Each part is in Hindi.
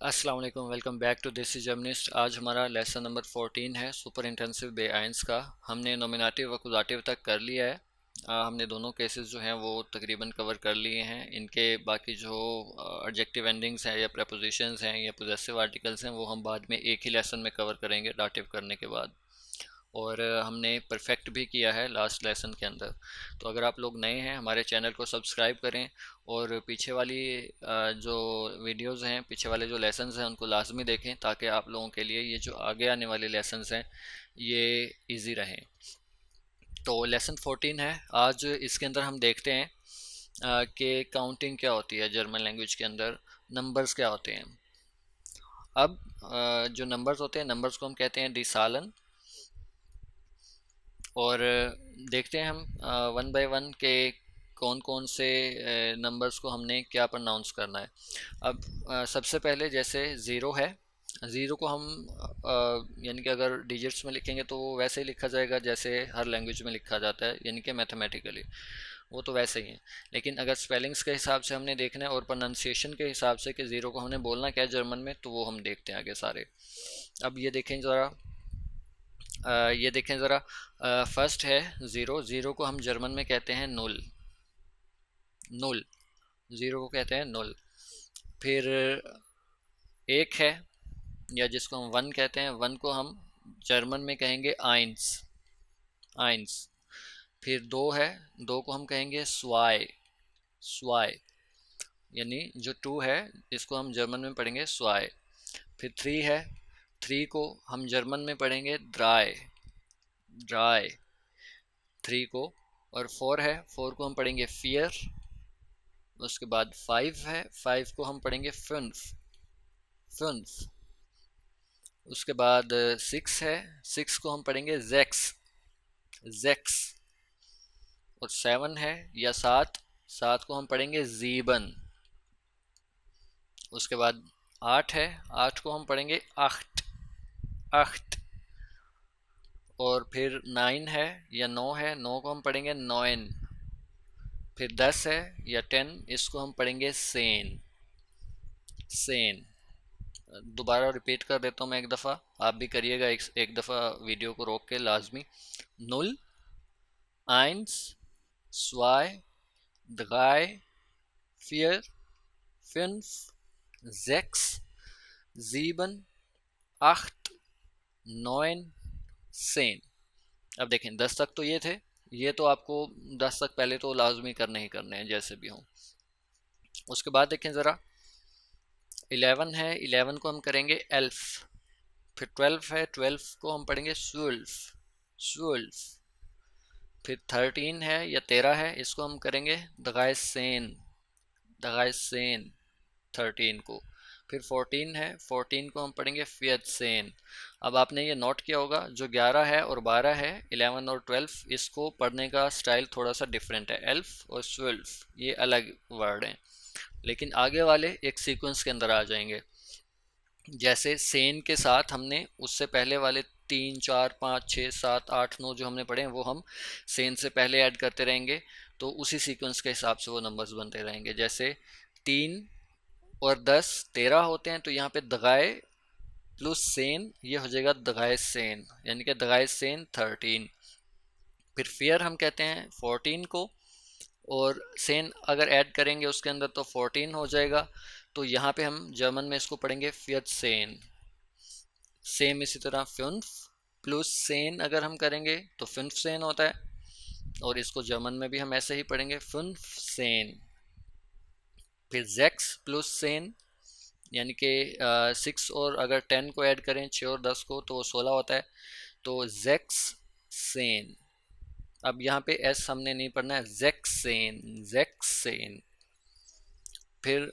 अस्सलाम वालेकुम, वेलकम बैक टू देसी जर्मनिस्ट। आज हमारा लेसन नंबर 14 है सुपर इंटेंसिव बेआइंस का। हमने नॉमिनेटिव व अकुज़ाटिव तक कर लिया है। हमने दोनों केसेस जो हैं वो तकरीबन कवर कर लिए हैं। इनके बाकी जो एडजेक्टिव एंडिंग्स हैं या प्रपोजिशंस हैं या पोजेसिव आर्टिकल्स हैं वो हम बाद में एक ही लेसन में कवर करेंगे डाटिव करने के बाद। और हमने परफेक्ट भी किया है लास्ट लेसन के अंदर। तो अगर आप लोग नए हैं हमारे चैनल को सब्सक्राइब करें और पीछे वाली जो वीडियोस हैं, पीछे वाले जो लेसन्स हैं उनको लाजमी देखें ताकि आप लोगों के लिए ये जो आगे आने वाले लेसन्स हैं ये इजी रहें। तो लेसन 14 है आज। इसके अंदर हम देखते हैं कि काउंटिंग क्या होती है जर्मन लैंग्वेज के अंदर, नंबर्स क्या होते हैं। अब जो नंबर्स होते हैं, नंबर्स को हम कहते हैं डिसालन। और देखते हैं हम वन बाय वन के कौन कौन से नंबर्स को हमने क्या प्रोनाउंस करना है। अब सबसे पहले जैसे ज़ीरो है, ज़ीरो को हम यानी कि अगर डिजिट्स में लिखेंगे तो वो वैसे ही लिखा जाएगा जैसे हर लैंग्वेज में लिखा जाता है, यानी कि मैथमेटिकली वो तो वैसे ही है। लेकिन अगर स्पेलिंग्स के हिसाब से हमने देखना है और प्रोनाउंसिएशन के हिसाब से कि ज़ीरो को हमने बोलना क्या है जर्मन में, तो वो हम देखते हैं आगे सारे। अब ये देखें ज़रा, ये देखें ज़रा। फर्स्ट है ज़ीरो। ज़ीरो को हम जर्मन में कहते हैं नुल। नुल, ज़ीरो को कहते हैं नुल। फिर एक है, या जिसको हम वन कहते हैं, वन को हम जर्मन में कहेंगे आइंस। आइंस। फिर दो है, दो को हम कहेंगे स्वाई। स्वाई, यानी जो टू है इसको हम जर्मन में पढ़ेंगे स्वाई। फिर थ्री है, थ्री को हम जर्मन में पढ़ेंगे ड्राई। ड्राई, थ्री को। और फोर है, फोर को हम पढ़ेंगे फियर। उसके बाद फाइव है, फाइव को हम पढ़ेंगे फुन्फ। फुन्फ। उसके बाद सिक्स है, सिक्स को हम पढ़ेंगे जेक्स। जेक्स। और सेवन है या सात, सात को हम पढ़ेंगे जीबन। उसके बाद आठ है, आठ को हम पढ़ेंगे आख्ट। आख्ट। और फिर नाइन है या नौ है, नौ को हम पढ़ेंगे नॉइन। फिर 10 है या 10, इसको हम पढ़ेंगे सेन। सेन। दोबारा रिपीट कर देता हूँ मैं एक दफ़ा, आप भी करिएगा एक दफ़ा वीडियो को रोक के लाजमी। नुल, आइंस, स्वाई, ड्राई, फियर, फिन्फ, जेक्स, जीबन, आख्ट, नॉइन, सेन। अब देखें 10 तक तो ये थे, ये तो आपको 10 तक पहले तो लाजमी करने ही करने हैं जैसे भी हों। उसके बाद देखें ज़रा, 11 है, 11 को हम करेंगे एल्फ। फिर 12 है, 12 को हम पढ़ेंगे स्वुल्फ। स्वुल्फ। फिर 13 है या 13 है, इसको हम करेंगे दगाइसेन। दगाइसेन, 13 को। फिर 14 है, 14 को हम पढ़ेंगे फियतसेन। अब आपने ये नोट किया होगा, जो 11 है और 12 है, 11 और 12, इसको पढ़ने का स्टाइल थोड़ा सा डिफरेंट है। एल्फ और स्वुल्फ ये अलग वर्ड हैं, लेकिन आगे वाले एक सीक्वेंस के अंदर आ जाएंगे। जैसे सेन के साथ हमने उससे पहले वाले 3 4 5 6 7 8 9 जो हमने पढ़े हैं वो हम सेन से पहले ऐड करते रहेंगे, तो उसी सीक्वेंस के हिसाब से वो नंबर्स बनते रहेंगे। जैसे 3 और 10 13 होते हैं, तो यहाँ पे दगाए प्लस सेन ये हो जाएगा दगाए सेन, यानी कि दगाए सेन 13। फिर फियर हम कहते हैं 14 को, और सेन अगर ऐड करेंगे उसके अंदर तो 14 हो जाएगा। तो यहाँ पे हम जर्मन में इसको पढ़ेंगे फियत सेन। सेम इसी तरह फ्युन्फ प्लस सेन अगर हम करेंगे तो फिन्फ सेन होता है, और इसको जर्मन में भी हम ऐसे ही पढ़ेंगे फिन्फ सेन। फिर जेक्स प्लस सेन, यानी कि 6 और अगर 10 को ऐड करें, 6 और 10 को, तो 16 होता है, तो जेक्स सेन। अब यहाँ पे एस हमने नहीं पढ़ना है, जेक्सेन। जेक्सेन। फिर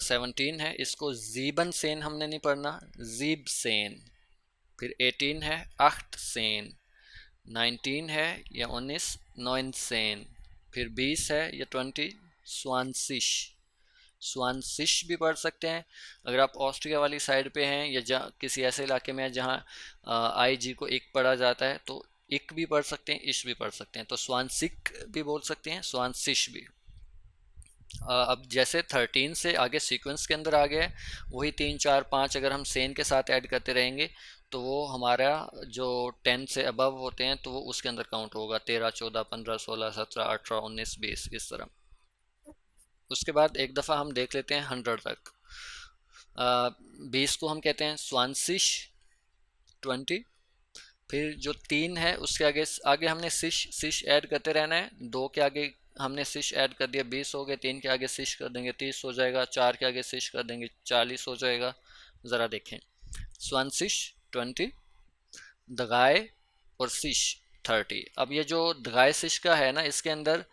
17 है, इसको जीबन सेन हमने नहीं पढ़ना, जीब सेन। फिर 18 है आख्ट सेन। 19 है या 19 नॉइन सेन। फिर 20 है या 20 स्वानसिश। स्वानसिश भी पढ़ सकते हैं अगर आप ऑस्ट्रिया वाली साइड पे हैं, या जहाँ किसी ऐसे इलाके में है जहाँ आई जी को एक पढ़ा जाता है, तो इक भी पढ़ सकते हैं, इश भी पढ़ सकते हैं, तो स्वानसिक भी बोल सकते हैं, स्वानसिश भी। अब जैसे 13 से आगे सीक्वेंस के अंदर आ गया है, वही 3 4 5 अगर हम सेन के साथ ऐड करते रहेंगे तो वो हमारा जो 10 से अबव होते हैं तो वो उसके अंदर काउंट होगा, 13 14 15 16 17 18 19 20 इस तरह। उसके बाद एक दफ़ा हम देख लेते हैं 100 तक। 20 को हम कहते हैं स्वांसिश 20। फिर जो 3 है उसके आगे आगे हमने सिश सिश ऐड करते रहना है। 2 के आगे हमने सिश ऐड कर दिया, 20 हो गए। 3 के आगे सिश कर देंगे, 30 हो जाएगा। 4 के आगे सिश कर देंगे, 40 हो जाएगा। ज़रा देखें, स्वांसिश 20, दगाए और सिश 30। अब ये जो दगाए सिश का है ना, इसके अंदर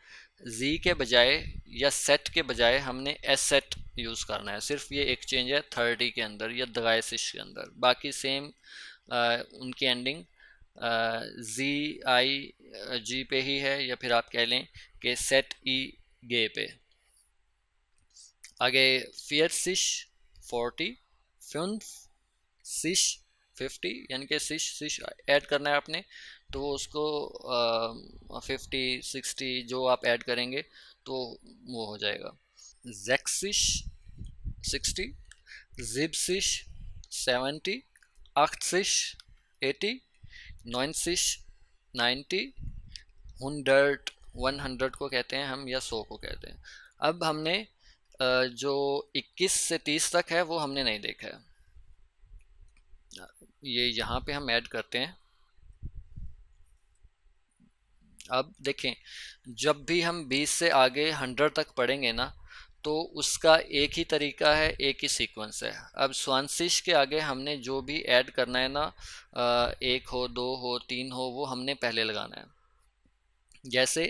जी के बजाय या सेट के बजाय हमने एस सेट यूज़ करना है। सिर्फ ये एक चेंज है 30 के अंदर या दगाए सिश के अंदर, बाकी सेम उनकी एंडिंग जी आई जी पे ही है, या फिर आप कह लें कि सेट ई गे पे। आगे फियरसिश 40, फिफ्थ सिश 50, यानी कि सिश सिश ऐड करना है आपने, तो उसको 50 60 जो आप ऐड करेंगे तो वो हो जाएगा। जैक्सिश 60, जिप्सिश 70, आख्सिश 80, नॉइनसिश 90, 100 को कहते हैं हम, या 100 को कहते हैं। अब हमने जो 21 से 30 तक है वो हमने नहीं देखा है, ये यहाँ पे हम ऐड करते हैं। अब देखें, जब भी हम 20 से आगे 100 तक पढ़ेंगे ना, तो उसका एक ही तरीका है, एक ही सीक्वेंस है। अब स्वांसिश के आगे हमने जो भी ऐड करना है ना, एक हो, दो हो, तीन हो, वो हमने पहले लगाना है। जैसे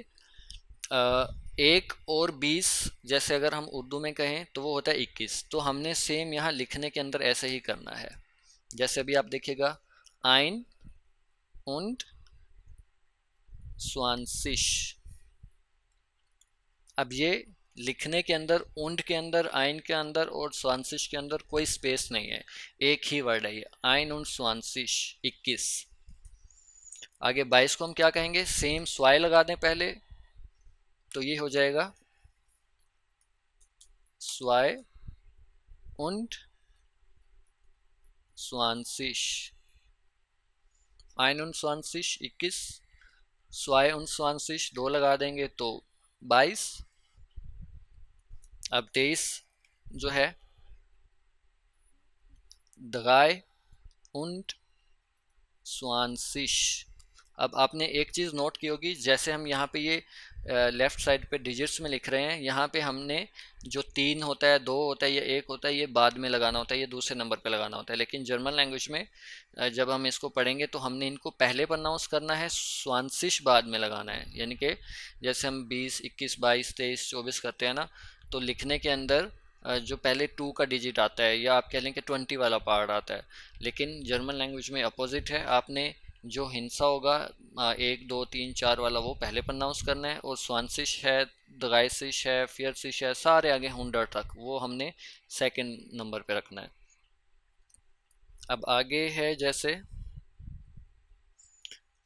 एक और 20, जैसे अगर हम उर्दू में कहें तो वो होता है 21, तो हमने सेम यहाँ लिखने के अंदर ऐसे ही करना है। जैसे अभी आप देखिएगा, आइन und स्वांसिश। अब ये लिखने के अंदर उंड के अंदर, आइन के अंदर और स्वांसिश के अंदर कोई स्पेस नहीं है, एक ही वर्ड है ये, आइन und स्वांसिश 21। आगे 22 को हम क्या कहेंगे, सेम स्वाय लगा दें पहले, तो ये हो जाएगा स्वाय und स्वांसिश। आइन und स्वांसिश 21, स्वाय und स्वांसिश 2 लगा देंगे तो 22। अब 23 जो है, दगाए und स्वांसिश। अब आपने एक चीज़ नोट की होगी, जैसे हम यहाँ पे ये लेफ़्ट साइड पे डिजिट्स में लिख रहे हैं, यहाँ पे हमने जो 3 होता है, 2 होता है या 1 होता है, ये बाद में लगाना होता है, ये दूसरे नंबर पे लगाना होता है। लेकिन जर्मन लैंग्वेज में जब हम इसको पढ़ेंगे तो हमने इनको पहले प्रोनाउंस करना है, स्वांसिश बाद में लगाना है। यानी कि जैसे हम 20 21 22 23 24 करते हैं ना, तो लिखने के अंदर जो पहले 2 का डिजिट आता है, या आप कह लें कि 20 वाला पार्ट आता है। लेकिन जर्मन लैंग्वेज में अपोजिट है, आपने जो हिंसा होगा 1 2 3 4 वाला वो पहले प्रोनाउंस करना है, और स्वांसिश है, दगाइसिश है, फियरसिश है, सारे आगे 100 तक वो हमने सेकंड नंबर पे रखना है। अब आगे है जैसे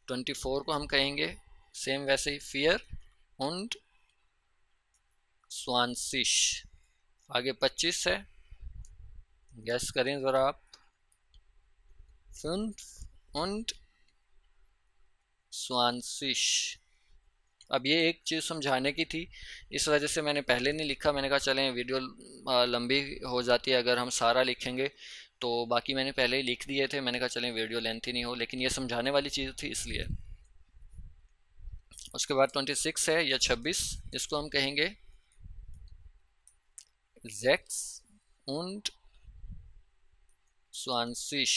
24 को हम कहेंगे सेम वैसे ही, फियर und स्वांसिश। आगे 25 है, गैस करें ज़रा आप, fünf und स्वांसिश। अब ये एक चीज़ समझाने की थी, इस वजह से मैंने पहले नहीं लिखा। मैंने कहा चलें वीडियो लंबी हो जाती है अगर हम सारा लिखेंगे, तो बाकी मैंने पहले ही लिख दिए थे। मैंने कहा चलें वीडियो लेंथी नहीं हो, लेकिन ये समझाने वाली चीज़ थी इसलिए। उसके बाद 26 है या 26, इसको हम कहेंगे जेक्स und स्वांसिश।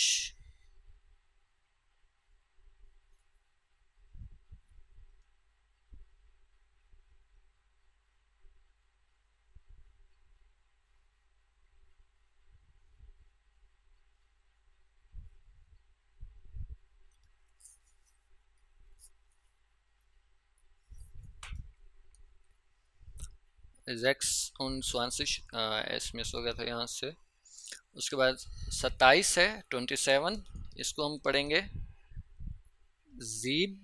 26 एस मिस हो गया था यहाँ से। उसके बाद 27 है 27, इसको हम पढ़ेंगे जीब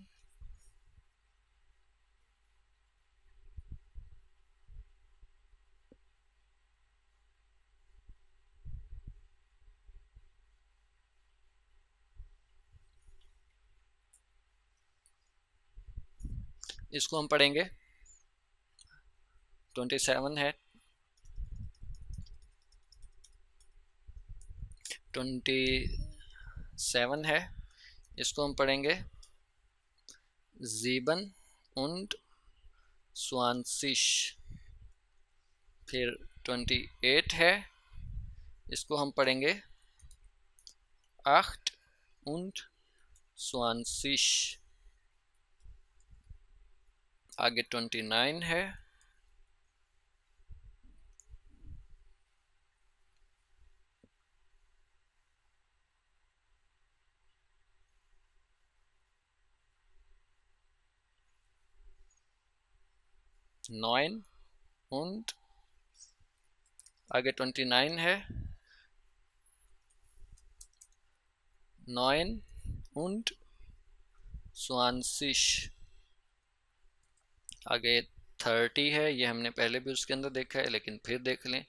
इसको हम पढ़ेंगे 27 है, 27 है, इसको हम पढ़ेंगे 27 und 20। फिर 28 है, इसको हम पढ़ेंगे 28 und 20। आगे 29 है, 9 und आगे 29 है, 9 und 20। आगे 30 है, ये हमने पहले भी उसके अंदर देखा है लेकिन फिर देख लें।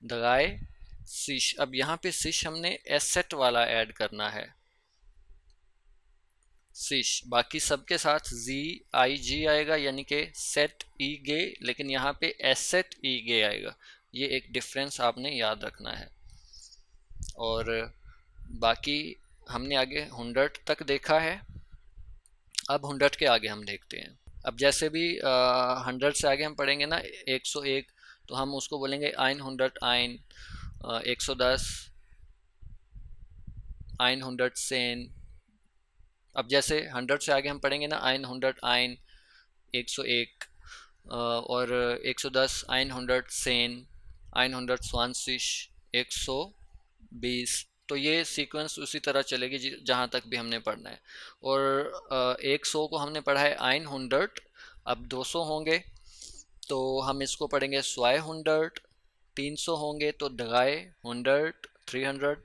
दगाए सिश, अब यहाँ पे सिश हमने एसेट वाला ऐड करना है, सिश। बाकी सबके साथ जी आई जी आएगा, यानी कि सेट ई गे, लेकिन यहाँ पे एसेट ई गे आएगा। ये एक डिफरेंस आपने याद रखना है। और बाकी हमने आगे 100 तक देखा है, अब 100 के आगे हम देखते हैं। अब जैसे भी 100 से आगे हम पढ़ेंगे ना 101, तो हम उसको बोलेंगे 100 110 110। अब जैसे 100 से आगे हम पढ़ेंगे ना 101 101 और 110 110 120 120। तो ये सीक्वेंस उसी तरह चलेगी जहाँ तक भी हमने पढ़ना है। और 100 को हमने पढ़ा है 100, अब 200 होंगे तो हम इसको पढ़ेंगे 200। 300 होंगे तो दगाए 100, 300,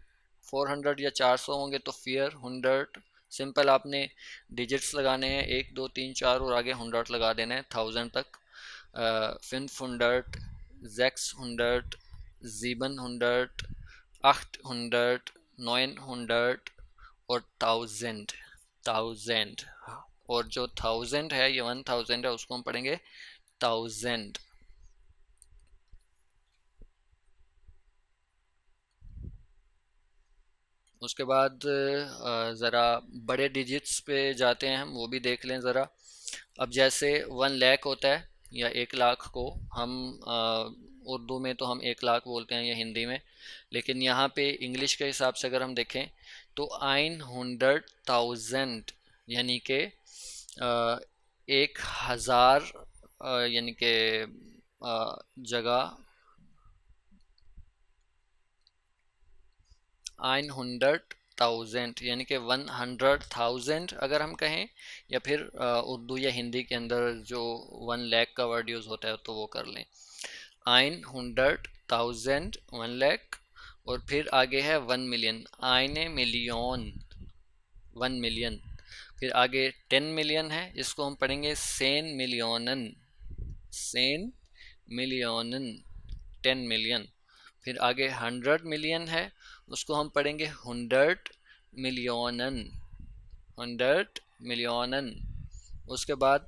400 या 400 होंगे तो फियर 100। सिंपल आपने डिजिट्स लगाने हैं 1 2 3 4 और आगे 100 लगा देना है 1000 तक। 500, 600, 700, 800, 900 और 1000। और जो 1000 है, ये 1000 है, उसको हम पढ़ेंगे 1000। उसके बाद ज़रा बड़े डिजिट्स पे जाते हैं हम, वो भी देख लें ज़रा। अब जैसे 1 लाख होता है या 1 लाख को हम उर्दू में तो हम 1 लाख बोलते हैं या हिंदी में, लेकिन यहाँ पे इंग्लिश के हिसाब से अगर हम देखें तो 100,000 यानी कि 1000 यानी कि जगह 100,000 यानी कि 100,000 अगर हम कहें, या फिर उर्दू या हिंदी के अंदर जो 1 लाख का वर्ड यूज़ होता है तो वो कर लें 100,000 1 लाख। और फिर आगे है 1 मिलियन, आइने मिलियन 1 मिलियन। फिर आगे 10 मिलियन है, इसको हम पढ़ेंगे सेन मिलियनन, सेन मिलियनन 10 मिलियन। फिर आगे 100 मिलियन है, उसको हम पढ़ेंगे 100 मिलियनन, 100 मिलियनन। उसके बाद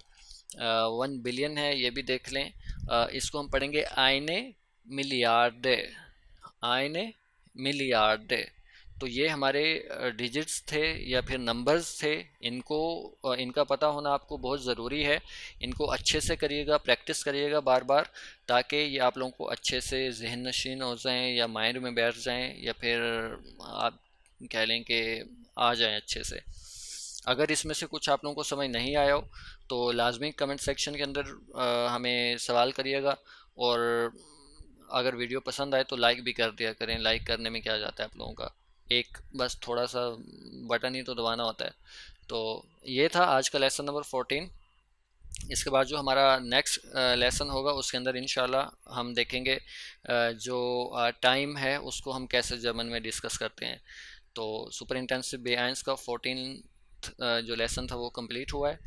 1 बिलियन है, ये भी देख लें, इसको हम पढ़ेंगे आइने मिलियार्डे, आइने मिलियार्डे। तो ये हमारे डिजिट्स थे या फिर नंबर्स थे, इनको इनका पता होना आपको बहुत ज़रूरी है। इनको अच्छे से करिएगा, प्रैक्टिस करिएगा बार बार, ताकि ये आप लोगों को अच्छे से जहन नशीन हो जाएं या माइंड में बैठ जाएं, या फिर आप कह लें कि आ जाएं अच्छे से। अगर इसमें से कुछ आप लोगों को समझ नहीं आया हो तो लाजमी कमेंट सेक्शन के अंदर हमें सवाल करिएगा। और अगर वीडियो पसंद आए तो लाइक भी कर दिया करें, लाइक करने में क्या जाता है आप लोगों का, एक बस थोड़ा सा बटन ही तो दबाना होता है। तो ये था आज का लेसन नंबर 14। इसके बाद जो हमारा नेक्स्ट लेसन होगा उसके अंदर इंशाल्लाह हम देखेंगे जो टाइम है उसको हम कैसे जर्मन में डिस्कस करते हैं। तो सुपर इंटेंसिव बेआइंस का 14 जो लेसन था वो कंप्लीट हुआ है।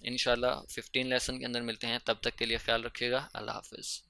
इंशाल्लाह 15 लेसन के अंदर मिलते हैं, तब तक के लिए ख्याल रखिएगा। अल्लाह हाफिज़।